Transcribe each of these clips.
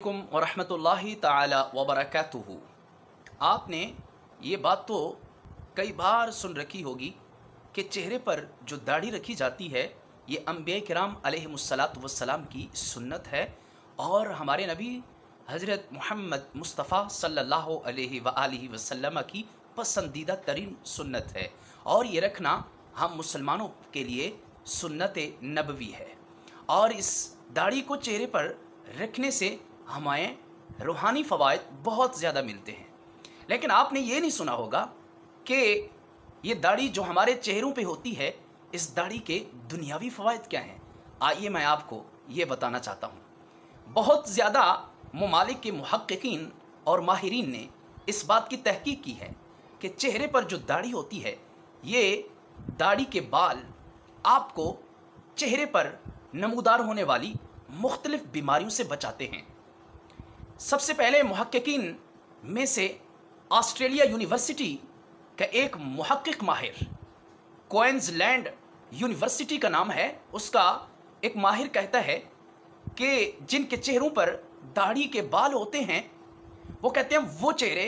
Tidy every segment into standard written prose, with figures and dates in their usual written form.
व रहमतुल्लाहि ताला व बरकातुहू। आपने ये बात तो कई बार सुन रखी होगी कि चेहरे पर जो दाढ़ी रखी जाती है ये अंबिया किराम अलैहिमुस्सलातु वस्सलाम की सुन्नत है और हमारे नबी हज़रत मोहम्मद मुस्तफ़ा सल्लल्लाहु अलैहि वआलिहि वसल्लम की पसंदीदा तरीन सुन्नत है और ये रखना हम मुसलमानों के लिए सुन्नत नबवी है। और इस दाढ़ी को चेहरे पर रखने से हमें रूहानी फ़वाइद बहुत ज़्यादा मिलते हैं। लेकिन आपने ये नहीं सुना होगा कि ये दाढ़ी जो हमारे चेहरों पे होती है, इस दाढ़ी के दुनियावी फ़वाइद क्या हैं। आइए मैं आपको ये बताना चाहता हूँ। बहुत ज़्यादा ममालिक के मुहक्किकीन और माहिरीन ने इस बात की तहकीक की है कि चेहरे पर जो दाढ़ी होती है, ये दाढ़ी के बाल आपको चेहरे पर नमूदार होने वाली मुख्तलिफ़ बीमारियों से बचाते हैं। सबसे पहले मुहक्किकीन में से ऑस्ट्रेलिया यूनिवर्सिटी का एक मुहक्किक माहिर, क्वींसलैंड यूनिवर्सिटी का नाम है, उसका एक माहिर कहता है कि जिनके चेहरों पर दाढ़ी के बाल होते हैं, वो कहते हैं वो चेहरे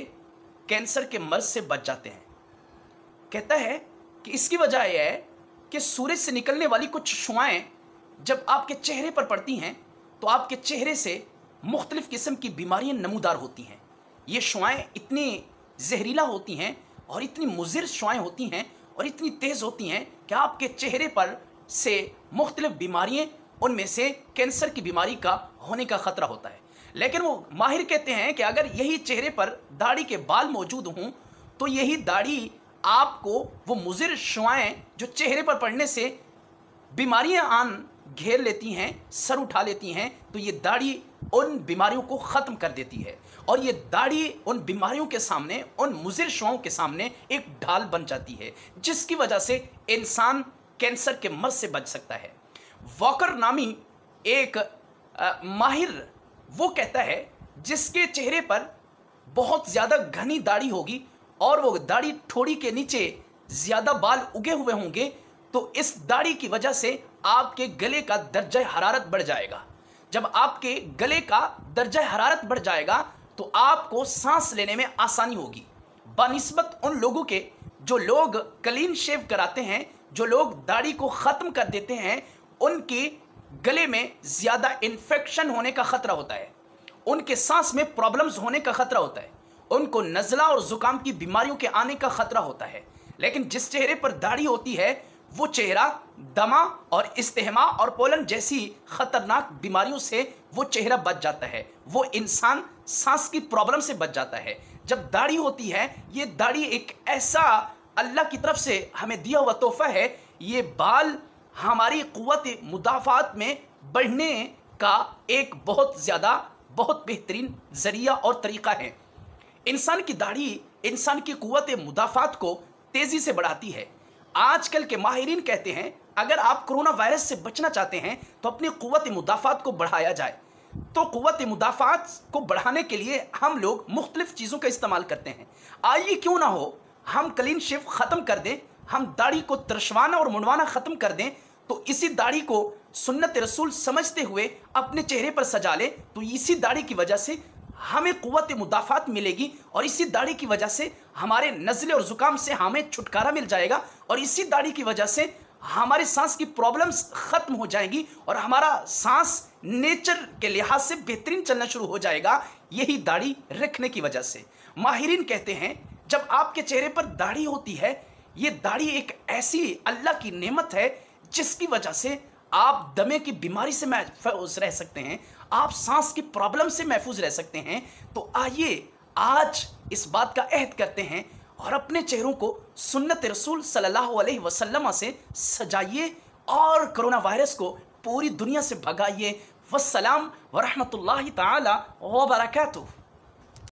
कैंसर के मर्ज से बच जाते हैं। कहता है कि इसकी वजह यह है कि सूरज से निकलने वाली कुछ शुआएं जब आपके चेहरे पर पड़ती हैं तो आपके चेहरे से मुख्तलिफ़ किस्म की बीमारियां नमूदार होती हैं। ये शुआएं इतनी जहरीला होती हैं और इतनी मुज़िर शुआएं होती हैं और इतनी तेज़ होती हैं कि आपके चेहरे पर से मुख्तलिफ़ बीमारियां, उनमें से कैंसर की बीमारी का होने का ख़तरा होता है। लेकिन वो माहिर कहते हैं कि अगर यही चेहरे पर दाढ़ी के बाल मौजूद हों तो यही दाढ़ी आपको वो मुज़िर शुआएं जो चेहरे पर पड़ने से बीमारियां आन घेर लेती हैं, सर उठा लेती हैं, तो ये दाढ़ी उन बीमारियों को ख़त्म कर देती है और ये दाढ़ी उन बीमारियों के सामने, उन मुज़िर शुआओं के सामने एक ढाल बन जाती है, जिसकी वजह से इंसान कैंसर के मर्ज से बच सकता है। वॉकर नामी एक माहिर वो कहता है जिसके चेहरे पर बहुत ज़्यादा घनी दाढ़ी होगी और वो दाढ़ी ठोड़ी के नीचे ज़्यादा बाल उगे हुए होंगे, तो इस दाढ़ी की वजह से आपके गले का दर्जा हरारत बढ़ जाएगा। जब आपके गले का दर्जा हरारत बढ़ जाएगा तो आपको सांस लेने में आसानी होगी, बनिस्बत उन लोगों के जो लोग क्लीन शेव कराते हैं, जो लोग दाढ़ी को ख़त्म कर देते हैं, उनके गले में ज़्यादा इन्फेक्शन होने का ख़तरा होता है, उनके सांस में प्रॉब्लम्स होने का ख़तरा होता है, उनको नज़ला और ज़ुकाम की बीमारियों के आने का ख़तरा होता है। लेकिन जिस चेहरे पर दाढ़ी होती है वो चेहरा दमा और इस्तेहमा और पोलन जैसी ख़तरनाक बीमारियों से वो चेहरा बच जाता है, वो इंसान सांस की प्रॉब्लम से बच जाता है। जब दाढ़ी होती है, ये दाढ़ी एक ऐसा अल्लाह की तरफ से हमें दिया हुआ तोहफ़ा है। ये बाल हमारी क़ुव्वत मुदाफ़ात में बढ़ने का एक बहुत बेहतरीन ज़रिया और तरीक़ा है। इंसान की दाढ़ी इंसान की क़ुव्वत मुदाफ़ात को तेज़ी से बढ़ाती है। आजकल के माहिरीन कहते हैं अगर आप कोरोना वायरस से बचना चाहते हैं तो अपनी क़ुव्वत मुदाफ़ात को बढ़ाया जाए। तो क़ुव्वत मुदाफ़ात को बढ़ाने के लिए हम लोग मुख्तलिफ़ चीज़ों का इस्तेमाल करते हैं। आइए क्यों ना हो हम क्लीन शेव ख़त्म कर दें, हम दाढ़ी को तरशवाना और मुंडवाना ख़त्म कर दें, तो इसी दाढ़ी को सुन्नत रसूल समझते हुए अपने चेहरे पर सजा लें, तो इसी दाढ़ी की वजह से हमें क़ुव्वत मुदाफ़ात मिलेगी और इसी दाढ़ी की वजह से हमारे नज़ले और ज़ुकाम से हमें छुटकारा मिल जाएगा और इसी दाढ़ी की वजह से हमारे सांस की प्रॉब्लम्स ख़त्म हो जाएंगी और हमारा सांस नेचर के लिहाज से बेहतरीन चलना शुरू हो जाएगा, यही दाढ़ी रखने की वजह से। माहिरीन कहते हैं जब आपके चेहरे पर दाढ़ी होती है, ये दाढ़ी एक ऐसी अल्लाह की नेमत है जिसकी वजह से आप दमे की बीमारी से महफूज रह सकते हैं, आप सांस की प्रॉब्लम से महफूज रह सकते हैं। तो आइए आज इस बात का अहद करते हैं और अपने चेहरों को सुन्नत रसूल सल्लल्लाहु अलैहि वसल्लम से सजाइए और कोरोना वायरस को पूरी दुनिया से भगाइए। वस्सलाम व रहमतुल्लाहि ताला व बरकातुहू।